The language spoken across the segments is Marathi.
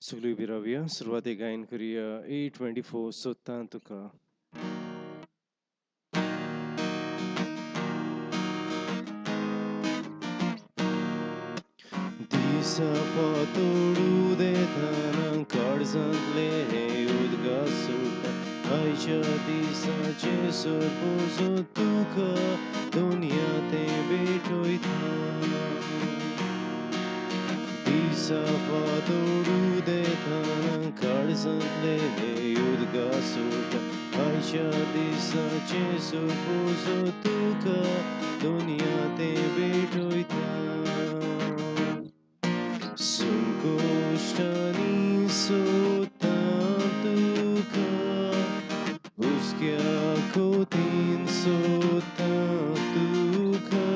सगळी विरावया सुरवाते गायन करूया A24 सोदता तुका. दिसा पातोडू देताना काळजांतले हे उदगास सुटा आयच्या दिसाचे सोदपूजो तुका दुनिया ते भेटोयता दिसा पातोडू देताना काळजांतले हे उदगास सुटा आयच्या दिसाचे सोदपूजो तुका दुनिया ते भेटोयता संकोष्टानी सोदता तुका हुस्क्या खोतीन सोदता तुका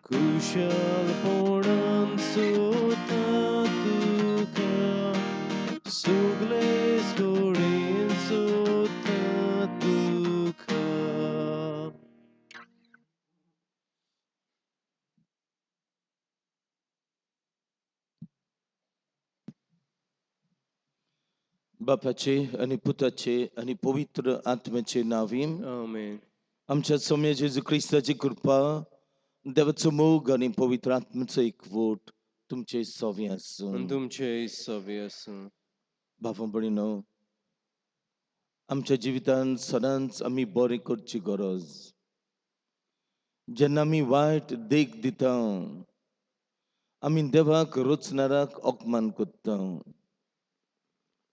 खुशालपणान सोदता तुका सगळेच कडेन सोदता तुका. बापाचे आणि पुताचे आणि पवित्र आत्म्याचे नावीम आमेन. आमच्या सौम्य जेजू ख्रिस्ताची कृपा देवाचो मोग आणि पवित्र आत्म्याचो एकवट तुमचे सव्य आसूं. आणि तुमचे सवे आसूं. बाबा भयणीनो, आमच्या जिवितांत सदांच आमी बरें करची गरज. जेन्ना आमी वायट देख दिता आमी देवाक रोचणाराक अपमान करता.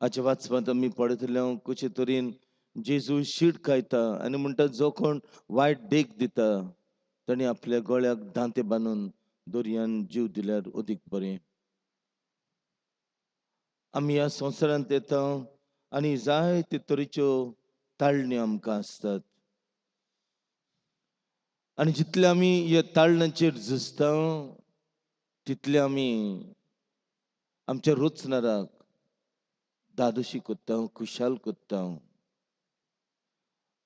हाच्या वाचपांत आमी पळयतले कशे तरेन जेजू शीट खायता आनी म्हणटा जो कोण वायट देख दिता ताणें आपल्या गळ्याक दांते बांदून दर्यान जीव दिल्यार अदीक बरें. आमी ह्या संवसारांत येता आनी जायते तरेच्यो ताळण्यो आमकां आसतात आनी जितले आमी ह्या ताळणांचेर झुजता तितले आमी आमच्या रोचणाराक दादोशी कोत्ता, खुशाल कोत्ता.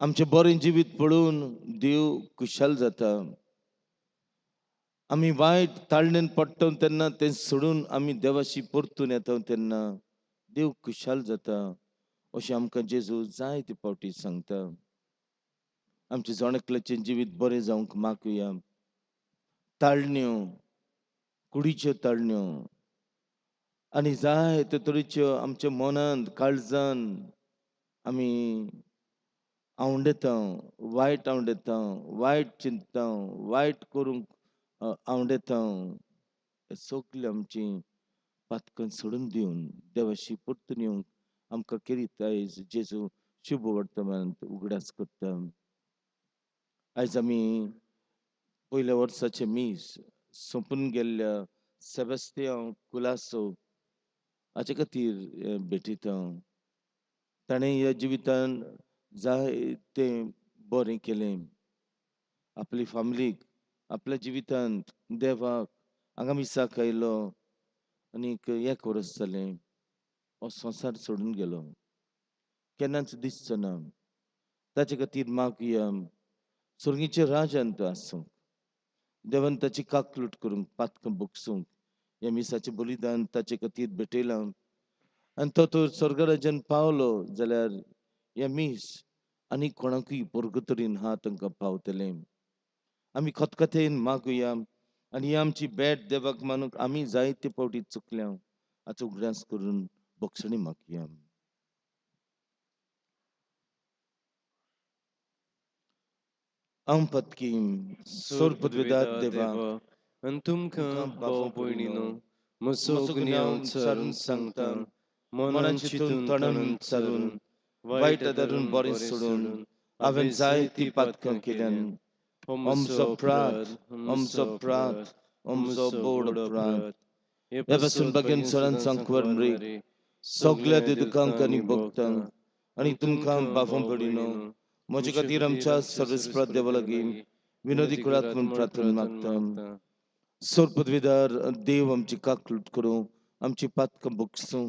आमचें बरें जिवीत पळोवन देव खुशाल जाता. आमी वायट ताळणेन पडटा तेन्ना तें सोडून आमी देवाशी परतून येता तेन्ना देव खुशाल जाता अशें आमकां जेजू जायते फावटी सांगता. आमच्या जोणेकल्याचें जिवीत बरें जावंक मागुया. ताळण्यो, कुडीच्यो ताळण्यो आनी जायते तरेच्यो आमच्या मनांत काळजान आमी आवंडेता, वायट आवंडेता, वायट चिंतता, वायट करूंक आवंडेता. सगळीं आमची पातकां सोडून दिवन देवाशी परतून येवंक आमकां करीत आयज जेजू शुभ वर्तमानांत उगडास करता. आयज आमी पयल्या वर्साचे मीस सोंपून गेल्ल्या सेबेस्तियाव कुलासो हाचे खातीर भेटयता. ताणें ह्या जिवितान जायतें बरें केलें. आपली फॅमिलीक आपल्या जिवितांत देवाक आगामिसाक आयलो आनीक 1 वर्स जालें हो संवसार सोडून गेलो. केन्नाच दिसचो ना. ताचे खातीर मागुया सुर्गीचे राजांत आसूं. देवान ताची काकलूट करूंक पातकां बोगसूंक हे मिसाचें बलिदान ताचे खातीर भेटयलां. आनी तो तर स्वर्ग राज्यान पावलो जाल्यार हे मीस आनी कोणाकूय परगो तरेन हा तांकां पावतलें. आमी खतखतेन मागुया आनी ही आमची भेट देवाक मानूंक आमी जायते फावटी चुकल्या हाचो उगडास करून बोगसणी मागुया. अंपतकीम सोर पदवेदार Sorpodveda देवा Deva, तुमकां Antumka बाफो पडिनो Baupoinino, म्हजो गुन्यांव Musogniao सारून Tsarun सांगता Sankta, मनान Monan चिंतून Chitun तोंडान Tanan विचारून Tsarun, वायट Vaita आदारून Darun बरें सोडून Borisudun, हांवें जायतीं Aviseti पातकां Patkan केल्यान Kilian, अमचो Homuso प्रात Prad, अमचो Homuso प्रात Prad, अमचो Homuso बोड Boda प्रात Prad, हे पासून Epasod बागेन Bagin सरान Sudan सांकवार Sankwan मरेक Mari, सगल्या Soglia देदुकांक आनी Diltani भोगतांक Bogta, आनी तुमकां Antumka बाफो पडिनो Baupoinino, म्हजे खातीर आमच्या Mushakatiramcha सर्वेस्परात देवा लागीं Sarvispradeva विनोदी कुळात म्हूण Vinodigaratman प्रार्थना Pratan मागता. Magta. सोर पदवीदार देव आमची काकलूट करूं आमची पातकां बोगसूं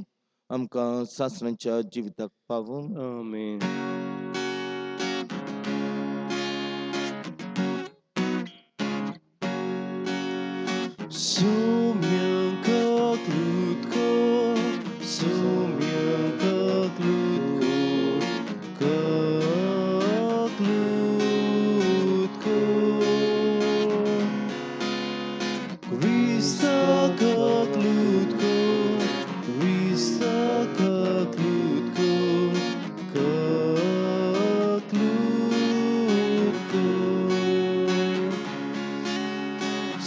आमकां सासणांच्या जिविताक पावूं. Amen. Sumyangka klutko, sumyangka klutko, klutko. Krista klutko, Krista klutko, klutko.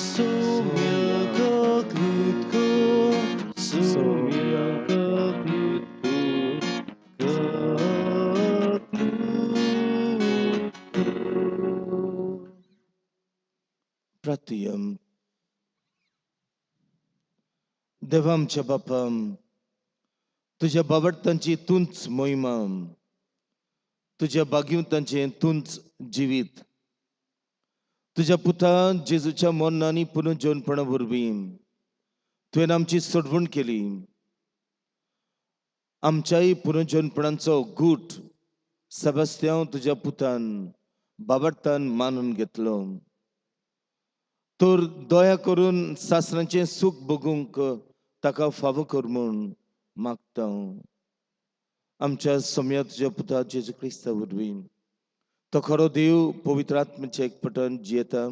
Sumyaka klutko, sumyaka klutko, klutko. प्रार्थयम. देवा आमच्या बापा तुझ्या बाबडतांची तूंच मोहिमा तुझ्या बागीवतांचें तूंच जिवीत तुझ्या पुता जेजूच्या मोन्नांनी पुनर्जोवनपणा वरवीं तुवें आमची सोडवण केली. आमच्याय पुनर्जोवनपणाचो गूट सेबास्त्यांव तुज्या पुतान बाबडतान मानून घेतलो. तर दया करून सासणाचें सूख भोगूंक ताका फावो कर म्हूण मागता. आमच्या सम्या तुज्या पुता जेजू क्रिस्ता वरवीं तो खरो देव पवित्र आत्म्याचें एकपटान जियेता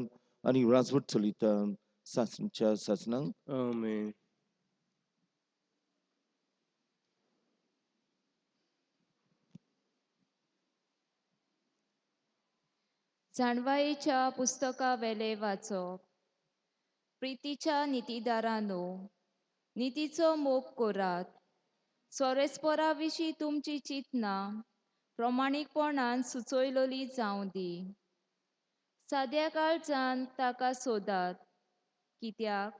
आनी राजवट चलयता सासणाच्या सासणांक. Amen. जाणवायेच्या पुस्तका वेले वाचप. प्रितीच्या नितीदारांनो, नितीचो मोग करात. सोरेस्परा विशीं तुमची चिंतना प्रमाणीकपणान सुचयलोली जावं दी. साद्या काळजान ताका सोदात, कित्याक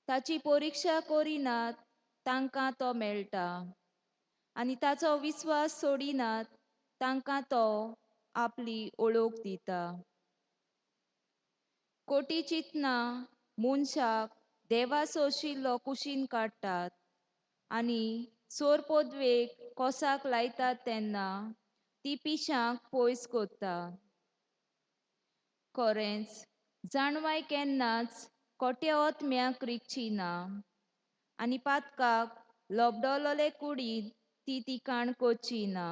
ताची परिक्षा करिनात तांकां तो मेळटा आनी ताचो विस्वास सोडिनात तांकां तो आपली ओळख दिता. कोटी चिंतना मनशाक देवा सोशिल्लो कुशीन काडटात आनी सोर पदवेक कोसाक लायतात तेन्ना ती पिशांक पयस कोत्ता. खरेंच जाणवाय केन्नाच खोट्या ओतम्याक रिगची ना आनी पातकाक लोबडोलोले कुडींत ती तिकाण कोची ना.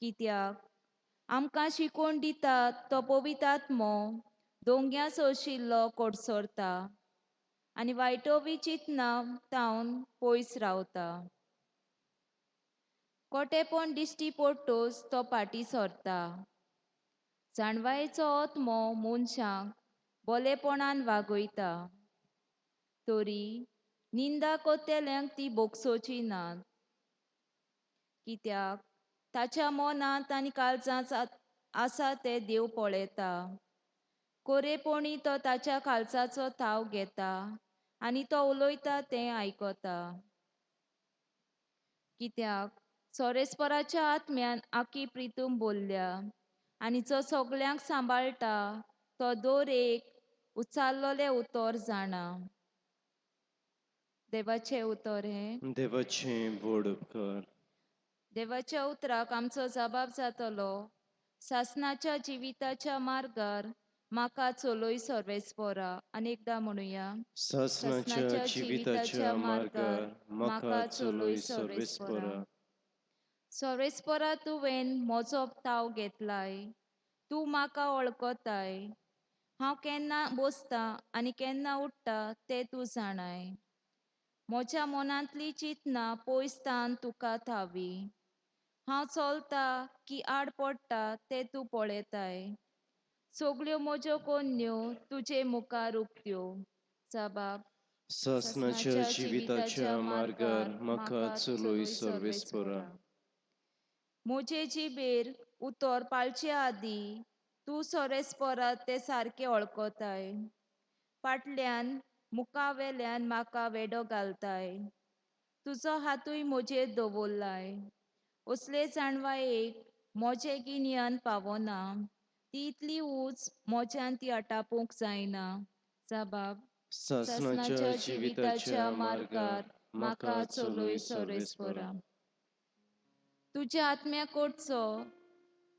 कित्याक आमकां शिकोवन दिता तो पवित्र आत्मो दोंग्या सोशिल्लो कोडसोरता आनी वायटोवी चिंतना तावन पयस रावता. कोटेपण दिश्टी पडटोच तो फाटीं सरता. जाणवायेचो आत्मो मनशांक बोलेपणान वागयता. तरी निंदा कोत्तेल्यांक ती बोगसोवची नात. कित्याक ताच्या मनांत आनी काळजांत आसा तें देव पळयता. कोरेपणी तो ताच्या खालसाचो थाव घेता आनी तो उलोयता तें आयकता. कित्याक सोरेस्पराच्या आत्म्यान आखी प्रितूम बोल्ल्या आनी जो सगल्यांक सांबाळटा तो दर एक उचाल्लोले उतर जाणा. देवाचें उतर हें. देवाचें व्हड उपकार. देवाच्या उतराक आमचो जबाब जातलो, सासणाच्या जिविताच्या मार्गार म्हाका चलोय सर्वेस्परा. अनेकदा म्हणुया. सासणाच्या जिविताच्या मार्गार म्हाका चलोय सर्वेस्परा. सर्वेस्परा तुवें म्हजो ताव घेतलाय, तूं म्हाका वळखताय. हांव केन्ना बसतां आनी केन्ना उठ्ठा तें तूं जाणाय. म्हज्या मनांतली चिंतना पयसतान तुका थावी. हांव चलता की आड पडटा तें तूं पळयताय. सगल्यो म्हज्यो कोन्यो तुजे मुखार उक्त्यो. जबाब. सासणाच्या जिविताच्या मार्गार म्हाका चलोय सर्वेस्परा. म्हजे जिबेर उतर पाळचे आदीं तूं सोरेस्परा तें सारकें वळखताय. फाटल्यान मुखावेल्यान म्हाका वेडो घालताय. तुजो हातूय म्हजेर दवरलाय. असले जाणवायेक म्हजें गिन्यान पावना. ती इतली उंच म्हज्यान ती आटापूंक जायना. जबाब. सासणाच्या जिविताच्या मार्गार म्हाका चलोय सर्वेस्परा. तुज्या आत्म्याक ओडचो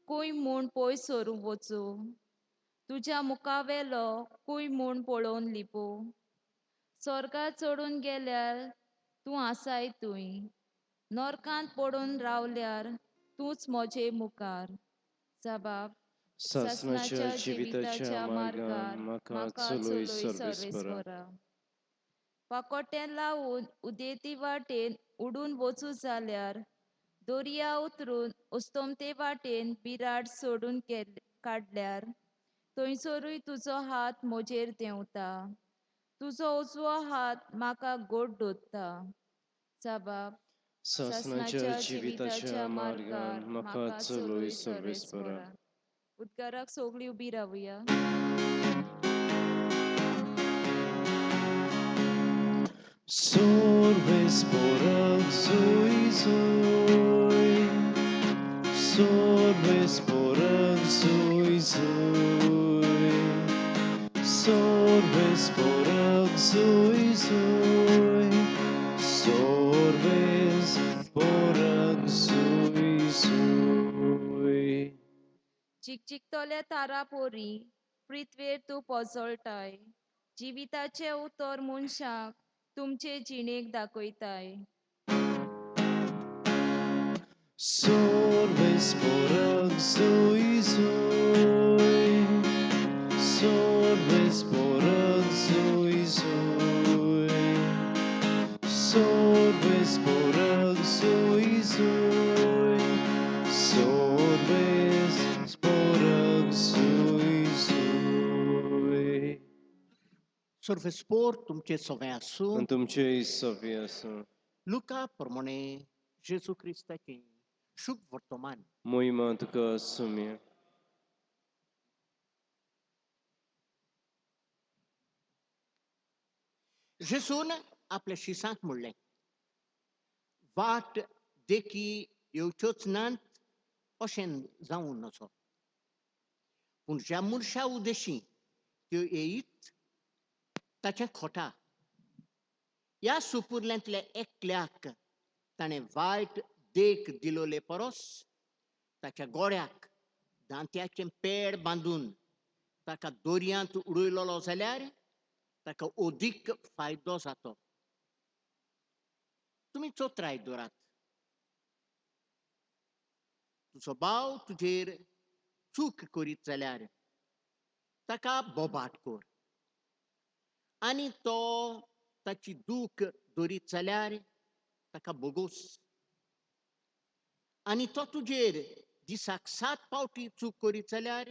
खूंय म्हूण पयस सरूं वचूं. तुज्या मुखावेलो खूंय म्हूण पळोवन लिपो. स्वर्गार चडून गेल्यार तूं आसाय थंय. नरकांत पडून रावल्यार तूंच म्हजे मुखार. जबाब. सासणाच्या जिविताच्या मार्गार म्हाका चलोय सर्वेस्परा. पाकोट्यान लावून उदेती वाटेन उडून वचूं जाल्यार दर्या उतरून उस्तोमते वाटेन बिराड सोडून काडल्यार थंयसरूय तुजो हात म्हजेर देंवता. तुजो उजवो हात म्हाका घोट धरता. जबाब. सासणाच्या जिविताच्या मार्गार म्हाका चलोय सर्वेस्परा. उद्गाराक सगळीं उबी रावुया. Sorvesporak zui zui. Sorvesporak zui zui. Sorvesporak zui zui. Sorvesporak zui zui. चिकचिकतोल्या तारा पोरी पृथ्वेर तूं पोजळटाय. जिविताचे उतर मनशाक तुमचे जिणेक दाखयताय. Sorvesporak zui zui. Sorvesporak zui zui. Sorvesporak zui zui. Sorvesporak zui zui. Sorvespor तुमचे सगळे आसूं. आनी तुमचे सव्वे आसूं. लुका प्रमाणे जेजू क्रिस्ताची शुभ वर्तमान मोहिमा तुका सुम्य. जेजून आपल्या शिसांक म्हणलें, वाट देखी येवच्योच नात अशें जावं नजो. पूण ज्या मनशा उद्देशी त्यो येयत ताचें खोटा. ह्या सुपुर्ल्यांतल्या एकल्याक ताणें वायट देख दिलोले परस ताच्या गोड्याक दांत्याचें पेड बांदून ताका दर्यांत उडयलोलो जाल्यार ताका अदीक फायदो जातो. तुमी चोत्राय दवरात. तुजो भाव तुजेर चूक करीत जाल्यार ताका बोबाट कर. आनी तो ताची दूख धरीत जाल्यार ताका बोगोस. आनी तो तुजेर दिसाक 7 पावटी चूक करीत जाल्यार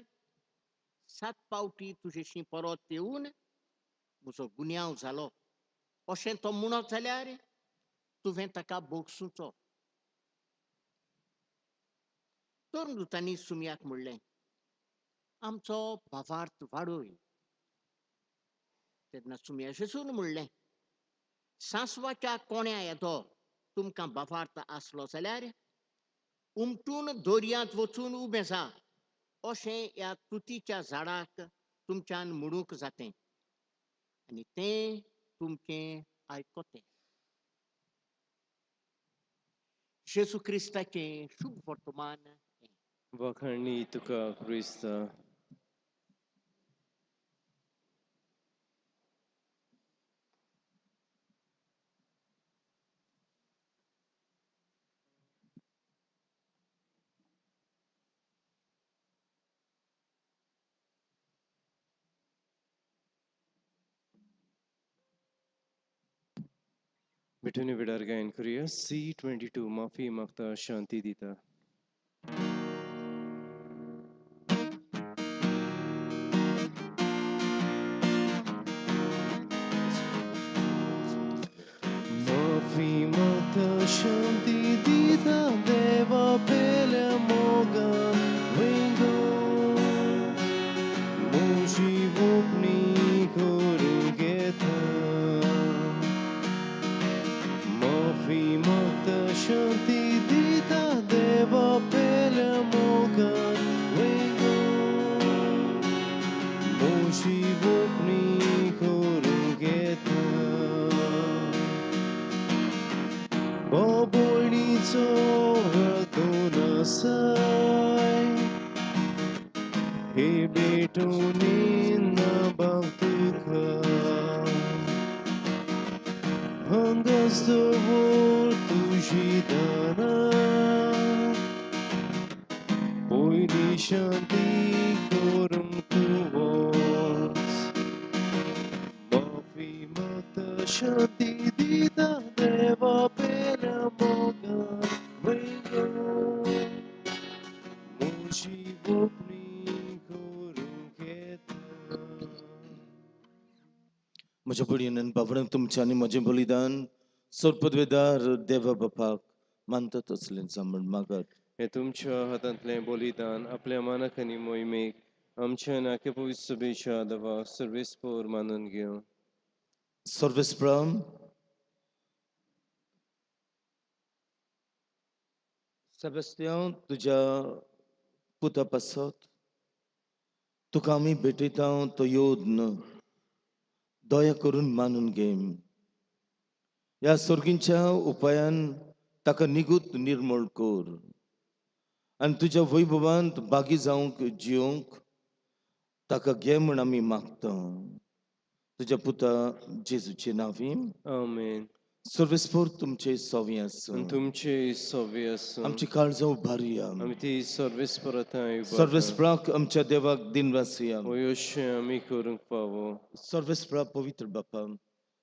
7 पावटी तुजेशी परत येवन म्हजो गुन्यांव जालो अशें तो म्हणत जाल्यार तुवें ताका बोगसूचो. तर दुतांनी सुमयाक म्हणलें, आमचो भावार्थ वाडय तेन्ना सुमेशेसून म्हणलें, सांसवाच्या कोण्या येदो तुमकां बाफार्थ आसलो जाल्यार उमटून दोर्यांत वचून उबें जा, अशें ह्या तुतीच्या झाडाक तुमच्यान म्हणूंक जातें, आनी तें तुमचें आयकतें. जेजू क्रिस्ताचें शुभ वर्तमान. वखणी तुका क्रिस्ता. मिठुनी विडार गायन करूया. C22 माफी मागता शांती दिता. माफी मागता शांती दिता देवा पेल्या मोगान वेंगो मोशी वोपणी करून घेता. माफी मागता शांती दिता देवा पेल्या मोगान वेंगो मोशी वोपणी करून घेता. Boboinico ratunasay Hibitunin na bangtuka Hanggang sa world ujidana Pwede shanti korong tuwas Mafi mata shanti dita deva pera moga Wengo Mushi vopni koruketa. म्हज्या पडयेन बाबडे तुमचें आनी म्हजें बलिदान सोडपदवेदार देवा बापाक मानता तसलें सांबाळ मागात. हे तुमच्या हातांतलें बलिदान आपल्या मानाक आनी मोहिमेक आमच्या नाके पवित्र सभेच्या दवा सर्वेस्पोर मानून घेवं. सर्वेस्प्रम सेबेस्तियान तुज्या पुता पासत तुका आमी भेटयता तो योद्न दया करून मानून घे. ह्या सर्गींच्या उपायान ताका निगूत निर्मळ कर आनी तुज्या वैभवांत बागी जावंक जियोंक ताका घे म्हण आमी मागता. तुज्या पुता जेजूचे नांवीं आमेन. सर्वेस्पोर तुमचे सोवी आसूं. आनी तुमचे सव्वे आसूं. आमची काळजां उबारया. आमी ती सर्वेस्परताय सर्वेस्पराक आमच्या देवाक दिनवासिया. अशें आमी करूंक फावो. सर्वेस्परा पवित्र बापा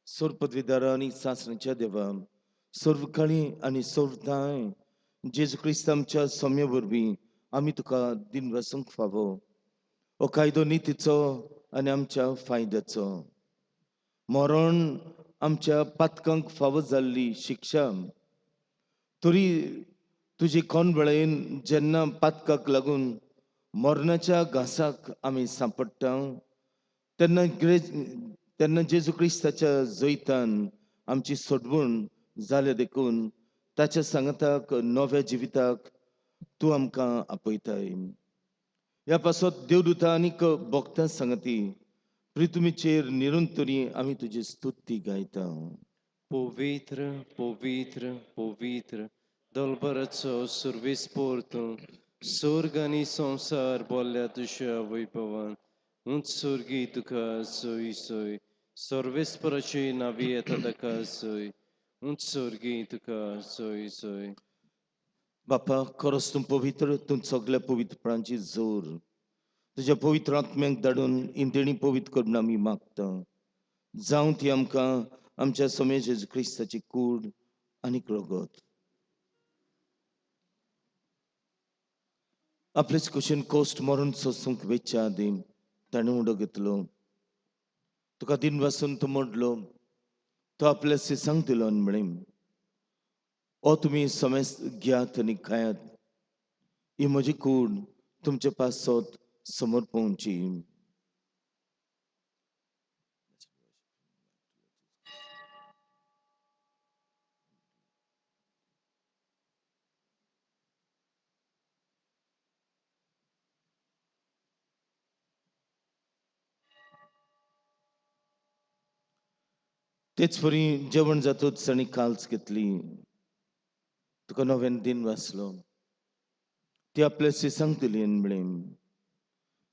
सोर पदवीदारा आनी सासणेच्या देवा सर्वकाळी आनी सर्वदाय जेजू क्रिस्त आमच्या सौम्य वरवीं आमी तुका दिनवासूंक फावो. हो कायदो नितीचो आनी आमच्या फायद्याचो. मरण आमच्या पातकांक फावो जाल्ली शिक्षा तरी तुजी कोणबळेन जेन्ना पातकाक लागून मरणाच्या घासाक आमी सांपडटा तेन्ना जेजू क्रिस्ताच्या जैतान आमची सोडवण जाल्या देखून ताच्या सांगताक नव्या जिविताक तूं आमकां आपयताय. ह्या पासत देवदूतां आनीक भोगतां सांगती प्रितुमीचेर निरंतरी आमी तुजी स्तुती गायता. पवित्र पवित्र पवित्र दलबराचो सर्वेस्पोर तूं स्वर्ग आनी संवसार बोल्ल्या तुज्या वैभवान उंच सर्गी तुका सोय सोय सर्वेस्पराची नावी येता ताका सोय उंच सर्गी तुका सोय सोय. बापा खरोच तूं पवित्र तूं सगळ्या पवित्रपणांची जोर तुज्या पवित्र आत्म्याक धाडून इंतेणी पवित्र करून आमी मागता. जावं ती आमकां आमच्या समे जेजू क्रिस्ताची कूड आनीक रगत. आपलेच कुशीन कोस्ट मरून सोसूंक वेच्या आदी ताणें उडो घेतलो. तुका दिन वासून तो मोडलो तो आपल्या सिसांक दिलो आनी म्हळें ओ तुमी समेस्त घेयात आनी खायात ही म्हजी कूड तुमच्या पासत समोर पोवची. तेच परी जेवण जातूच ताणी काल्स घेतली. तुका नव्यान दिन वाचलो. ती आपल्या सिसांक दिली आनी म्हळें,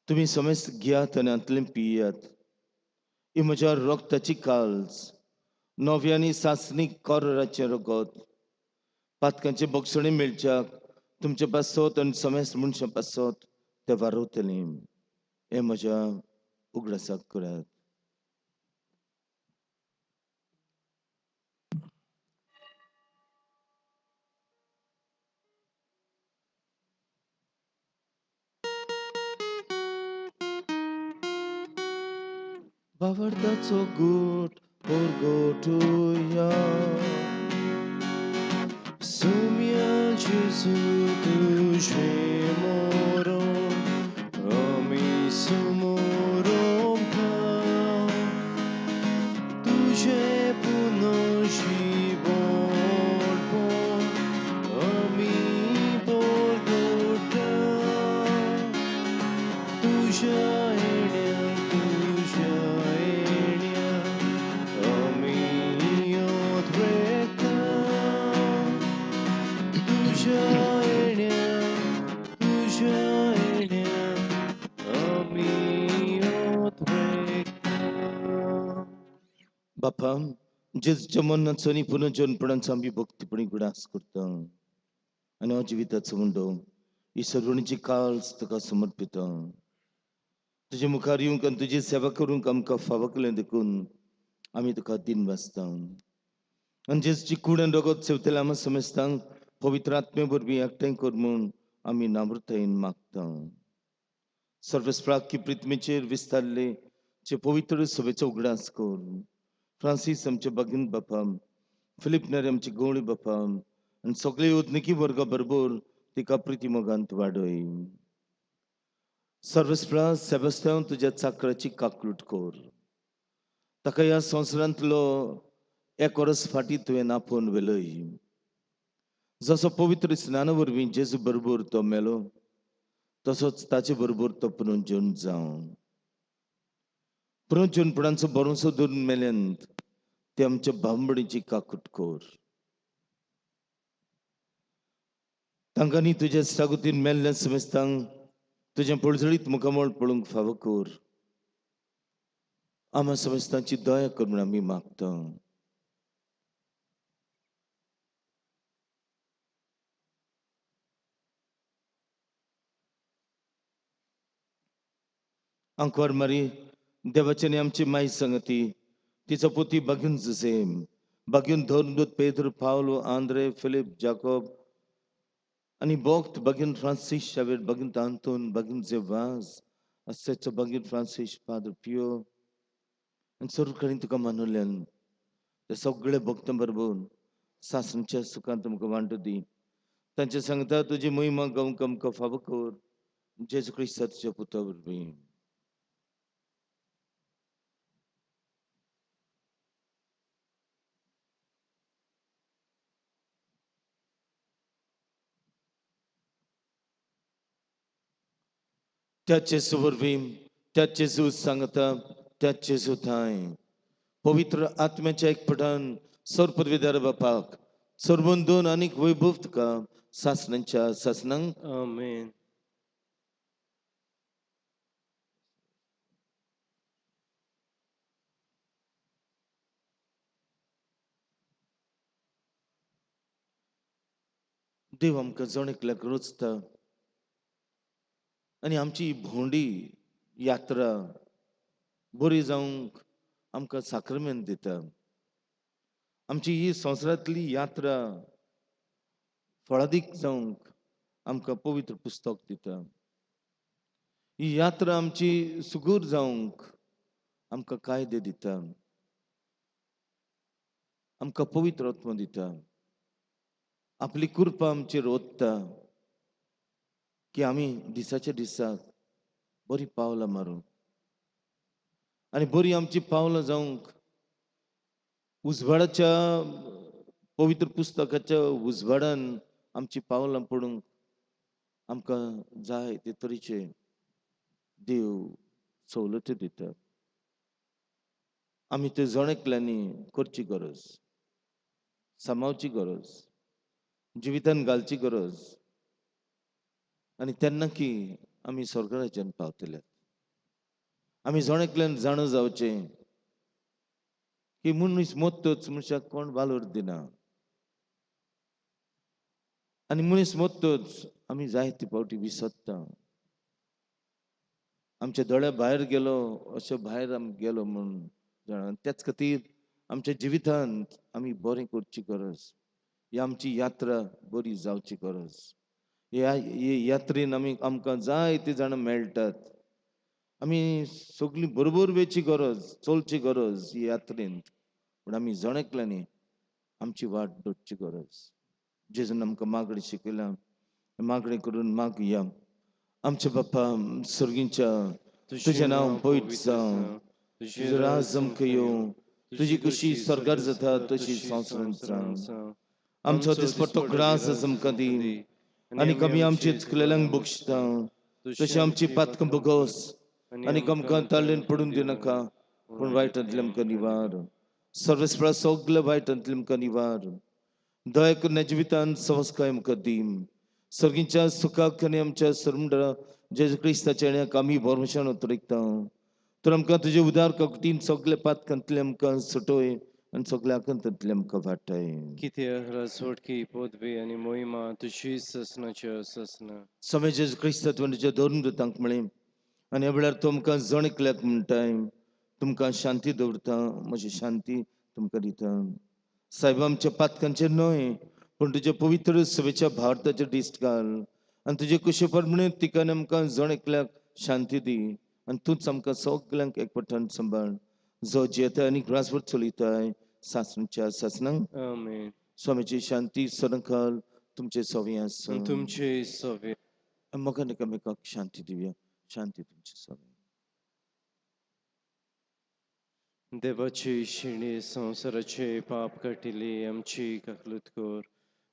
तुम्ही समेस्त घेयात आनी हातूंतल्यान पियात. ही म्हज्या रोगताची काल्स, नव्यानी सासणीक कोराचें रगत. पातकांचे बोगसणे मेळच्याक तुमचे पासत आनी समेस्त मनशां पासत ते वारवतलें. हे म्हज्या उगडासाक करात. Bavardaco gut orgotuja. Sumia Gesù tuje moro, ami sumorom ka. Tuje puno život pon, ami borgota. Tuje बापा जेजूच्या मरणाचो आनी पुनर्जन्मपणाचो आमी भक्तीपणी गुणास करता आनी हो जिविताचो मुंडो ही सर्वणीची काल्स तुका समर्पिता. तुजे मुखार येवंक आनी तुजी सेवा करूंक आमकां फावो केलें देखून आमी तुका दिन वाजता. आनी जेजूची कूड आनी रगत सेवतले आमी समेस्तांक पवित्र आत्मे वरवीं एकठांय कर म्हूण आमी नामृतायेन मागता. सर्वस्प्राकी प्रितमेचेर विस्तारले चे पवित्र सभेचो उगडास कर. फ्रांसीस आमचे भगिनी बापा, फिलिप नेरे आमचे गवळी बापा आनी सगळे उदनिकी वर्गा बरोबर तिका प्रिती मोगांत वाडय. सर्वस्प्रा सेबस्त्यान तुज्या चाकराची काकलूट कर. ताका ह्या संवसारांतलो एक वर्स फाटीं तुवें आपोवन वेलय. जसो पवित्र स्नाना वरवीं जेजू बरोबर तो मेलो तसोच ताचे बरोबर तो पुनर्जन्म जावं. पुनर्जन्मपणाचो भरोसो धरून मेल्यांत ते आमच्या भांबडीची काकूट कर. तांकांनी तुज्या सागुतीन मेल्ल्या समेस्तांक तुज्या पळजळीत मुखामळ पळोवंक फावो कर. आम्हा समेस्तांची दया कर म्हूण आमी मागता. आंकवार मारी देवाचे आनी आमची माय संगती तिचो पुती भगिन जुसेम, भगिन धोरदूत पेद्र, पावलो, आंद्रे, फिलिप, जाकोब आनी बोक्त भगिन Francis Xavier, भगिन Anton, भगिन जेवाज, अस्सेचो भगिन Francis, father पियो आनी सर्व कडेन तुका मानुल्यान ते सगळे भक्तां बरोबर सासणच्या सुखांत तुमकां वांटो दी. तांच्या सांगता तुजी महिमा गावंक आमकां फावो कर. जेजू क्रिस्ताच्या पुता वरवीं. त्याच जेजू वरवीं, त्याच जेजू सांगता, त्याच जेजू थंय पवित्र आत्म्याच्या एकपटान सर्व पदवीदार बापाक सर्वंदोन आनीक वैभव तुका सासणांच्या सासणांक आमेन. देव आमकां जण एकल्याक रोचता आनी आमची भोंवडी यात्रा बरी जावंक आमकां साक्रमेंत दिता. आमची ही संवसारांतली यात्रा फळादीक जावंक आमकां पवित्र पुस्तक दिता. ही यात्रा आमची सुगूर जावंक आमकां कायदे दिता, आमकां पवित्र आत्मा दिता, आपली कृपा आमचेर ओतता की आमी दिसाच्या दिसाक बरी पावलां मारूं आनी बरी आमची पावलां जावंक उजवाडाच्या पवित्र पुस्तकाच्या उजवाडान आमची पावलां पडूंक आमकां जाय ते तरेचे देव सवलती दिता. आमी ते जणेकल्यांनी करची गरज, सांबाळची गरज, जिवितान घालची गरज, आनी तेन्ना की आमी स्वर्ग राज्यांत पावतले. आमी जणेकल्यान जाणू जावचें की मनीस मोत्तोच मनशाक कोण वालोर दिना, आनी मनीस मोत्तोच आमी जायते फावटी विसरता. आमच्या दोळ्या भायर गेलो अशें भायर आमी गेलो म्हणून जाणां. त्याच खातीर आमच्या जिवितांत आमी बरें करची गरज. ही आमची यात्रा बरी जावची गरज. ह्या यात्रेन आमकां जायते जाणां मेळटात. आमी सगळीं बरोबर वेची गरज, चलची गरज ही यात्रेंत. पूण आमी जणेकल्यांनी आमची वाट धरची गरज. जेजून आमकां मागणी शिकयल्या, मागणी करून मागया. आमचे बाप्पा सर्गींच्या, तुझें नांव पवित्र जावं, तुझो राज आमकां येवं, तुजी कुशी स्वर्गार जाता तशी संवसारांत जावं. आमचो दिसपट्टो ग्रास आज आमकां दी, आनी आमी आमचे चुकलेल्यांक बक्षिता, तशी आमची पातकां बगोस, आनी आमकां ताळेन पडून दिनाका, पूण वायटांतले आमकां निवार. सर्वेस्परा सगल्या वायटांतले आमकां निवार. दया करून ह्या जिवितांत संस्कार आमकां दी. सर्गींच्या सुखाक आनी आमच्या सरमुंडा जेजू क्रिस्ताच्या येण्याक आमी भरवशान उतरिकता. तर आमकां तुजे उदार कवटीन सगळे पातकांतले आमकां सुटोय आनी सगल्या आकांतांतले आमकां वाटाय. कित्याक राजवटकी पदवी आनी मोहिमा तुजी ससनाच्या ससना. समय जेजू क्रिस्ता तुमच्या दोन दुतांक म्हळें आनी ह्या वेळार तुमकां जणेकल्याक म्हणटाय, तुमकां शांती दवरता, म्हजी शांती तुमकां दिता. साहेब आमच्या पातकांचेर न्हय, पूण तुज्या पवित्र सभेच्या भारताचेर दिश्ट घाल, आनी तुजे कुशे प्रमाणे तिकान आमकां जणेकल्याक शांती दी, आनी तूंच आमकां सगल्यांक एकवटान सांबाळ, जो जेता आनी ग्रासभर चलयताय सासणाच्या सासणांक. आमेन. स्वामीची शांती सदांकाल तुमचे सवे आसूं. तुमचे सवे. मोगान एकामेकाक शांती दिवया. शांती तुमचे सवे. देवाची शिणी संवसाराचे पाप काटिली आमची काकलूत कोर.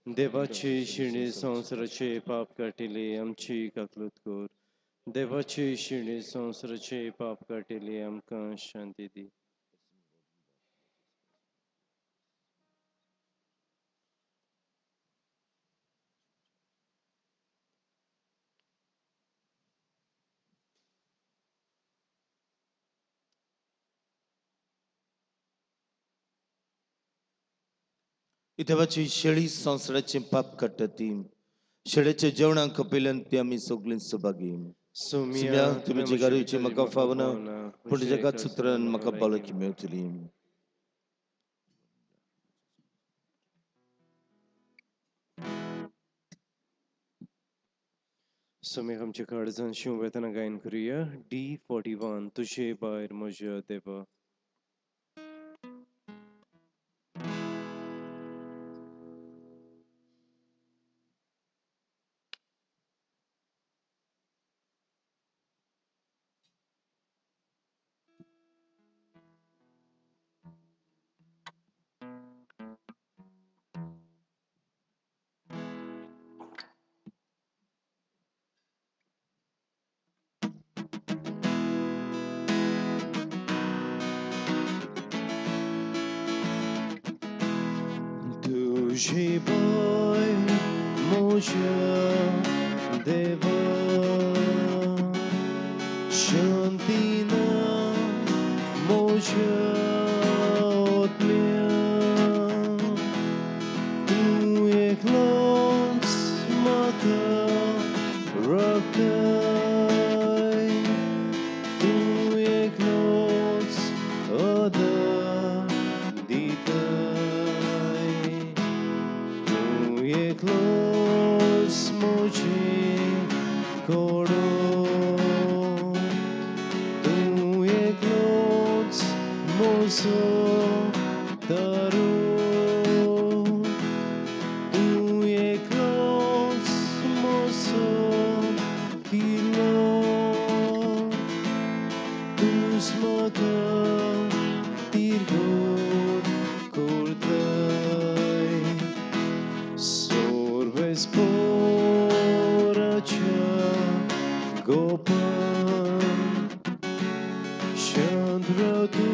देवाची शिणी संवसाराचे पाप काटिली आमची काकलूत कोर. देवाची शिणी संवसाराचे पाप काटिली आमकां शांती दी. देवाची शेळी संवसाराचे पाप काडटा ती. शेळेच्या जेवणाक खपयल्यान ती आमी सगळीं सुभागी. सोम्या तुमी जे गारयेची म्हाका फावना, पूण जगात सुत्रान म्हाका बाळकी मेवतली. सोम्याक आमच्या काळजान शिव वेतना गायन करुया. D41 तुझे भायर म्हज्या देवा. तुझे भायर म्हज्या देवा. शांती ना म्हज्या आत्म्याक. तूं एकलोच म्हाका राखताय. तूं एकलोच आदार दिताय. तूं एकलोच म्हजें कोडो. तूं एकलोच म्हजो दारो. तूं एकलोच म्हजो पिलो. तूंच म्हाका तिरगोड करताय. Sorvesporacia Gopan Chandra tu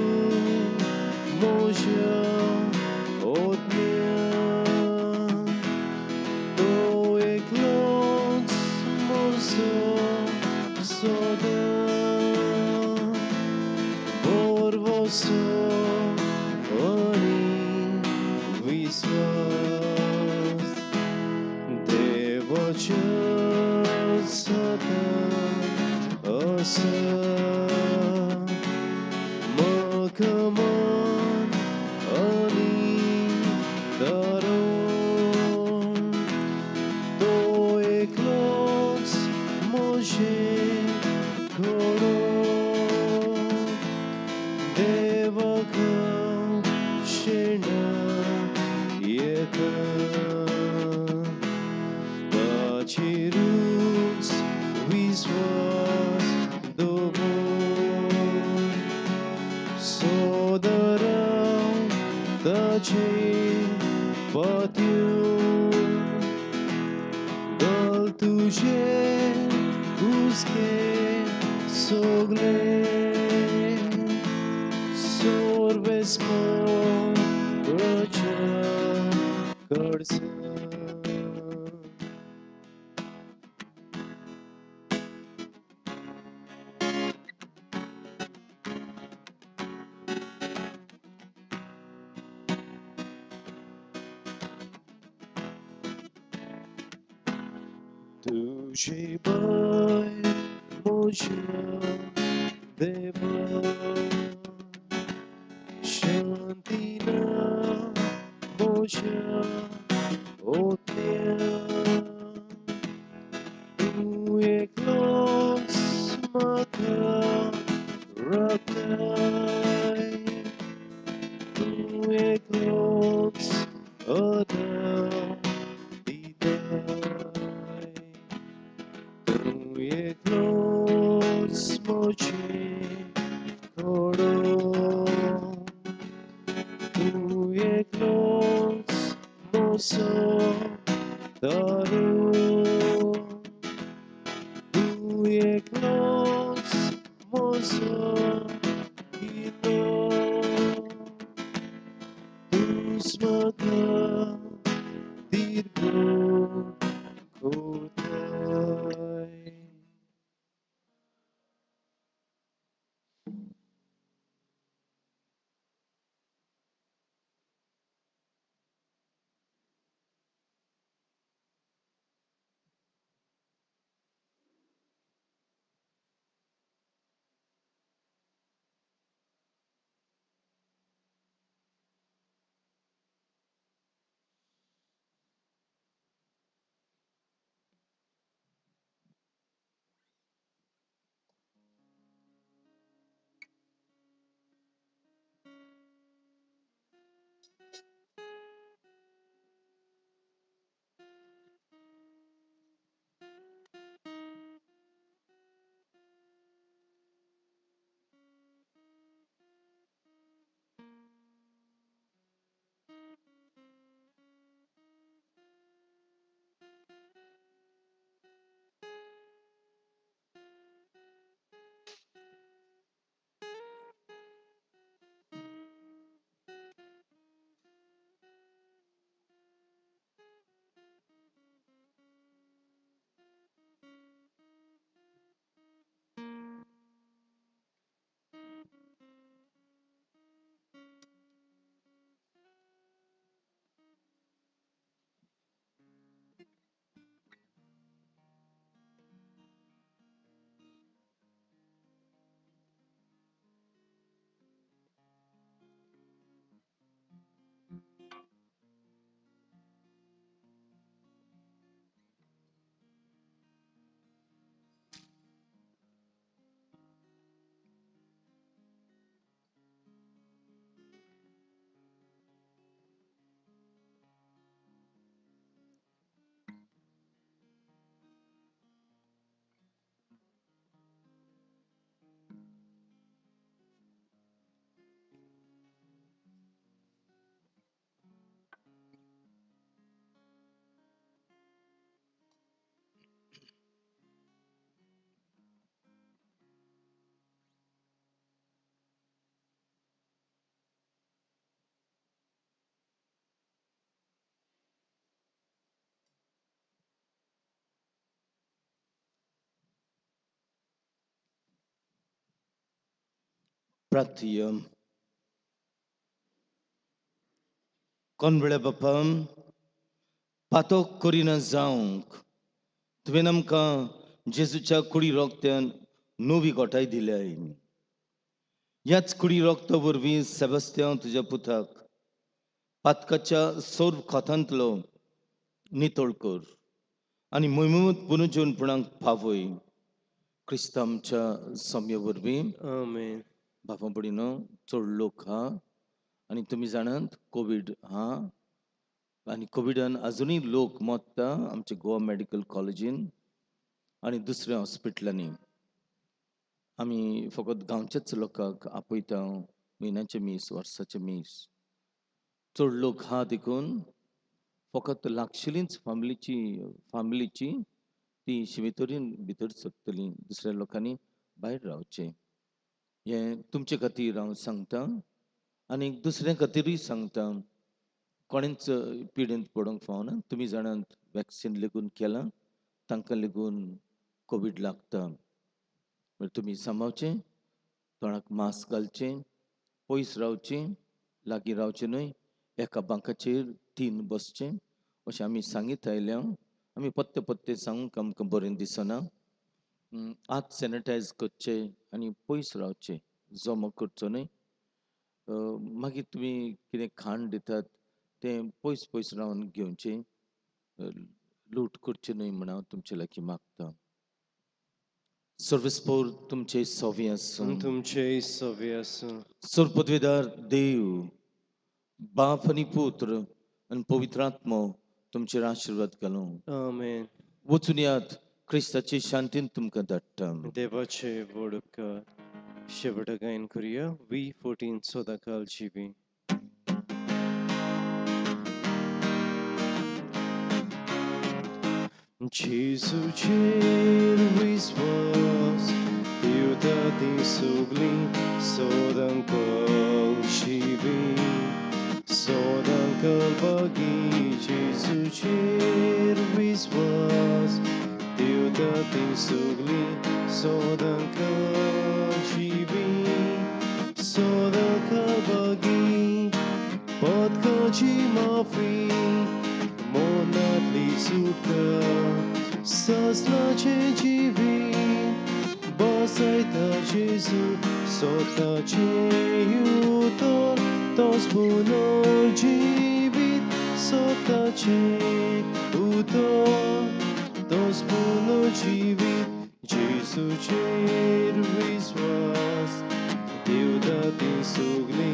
प्रार्थया. कोणवेळे बापा पातोक करिना जावंक तुवें आमकां जेजूच्या कुडी रोगत्यान नवी गोठाय दिल्याय. ह्याच कुडी रोगता वरवीं सेबस्त्याव तुज्या पुताक पातकाच्या सोर खोतांतलो नितळ कर आनी मोहिमेंत पुनर्जीवनपणाक पावय. क्रिस्तांच्या सोम्या वरवीं आमेन. बापा पडिनो चड लोक हा आनी तुमी जाणात कोवीड हा आनी कोविडान अजुनूय लोक मोत्ता आमच्या गोवा मेडिकल कॉलेजीन आनी दुसऱ्या हॉस्पिटलांनी. आमी फकत गांवच्याच लोकांक आपयता म्हयन्याचे मीस वर्साचे मीस. चड लोक हा देखून फकत लागशिल्लींच फामिलीची ती शिमितोरीन भितर सरतली. दुसऱ्या लोकांनी भायर रावचे. हे तुमचे खातीर हांव सांगता आनी दुसऱ्या खातीरूय सांगता. कोणेंच पिडेंत पडोंक फावना. तुमी जाणात वॅक्सिन लेगून केलां तांकां लेगून कोवीड लागता. तुमी सांबाळचें, तोंडाक मास्क घालचें, पयस रावचें, लागीं रावचें न्हय, एका बांकाचेर 3 बसचें अशें आमी सांगीत आयल्या. आमी पत्ते पत्ते सांगूंक आमकां बरें दिसना. हात सॅनिटायज करचे आनी पयस रावचें, जमा करचो न्हय. मागीर तुमी कितें खाण दितात तें पयस पयस रावन घेवचें. लूट करचे न्हय म्हण हांव तुमचे लागीं मागता. सर्वेस्पोर तुमचे सोवी आसूं. तुमचे सवे आसूं. सोर पदवेदार देव बाप आनी पुत्र आनी पवित्र आत्मो तुमचेर आशिर्वाद घालूं. आमेन. वचून यात क्रिस्ताची शांतीन तुमकां धाडटा. देवाचे व्हड उपकार. शेवट गायन करुया V14 सदाकाल जिवी. Jesucer विश्वास दिवता सगळी सोदांकल शिवी सोदांकल बागी. Jesucer विश्वास दिवता सगळी सोदांकल शिवी सोदांकल बागी. Podchodzi mafi, monatli sutka, zaznacie dziwi, bosajta Jezu, sotacie jutor, to zbunol dziwit, sotacie jutor, to zbunol dziwit. Jezu czerwi z was, Diuda din sugli,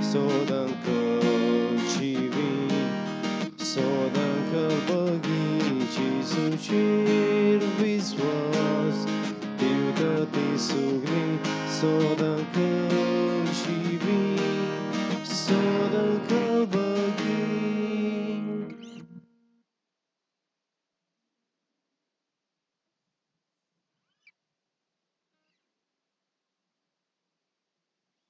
sodankal chivi, sodankal bagi. Jesu červi zvas, Diuda din sugli, sodankal chivi, sodankal bagi.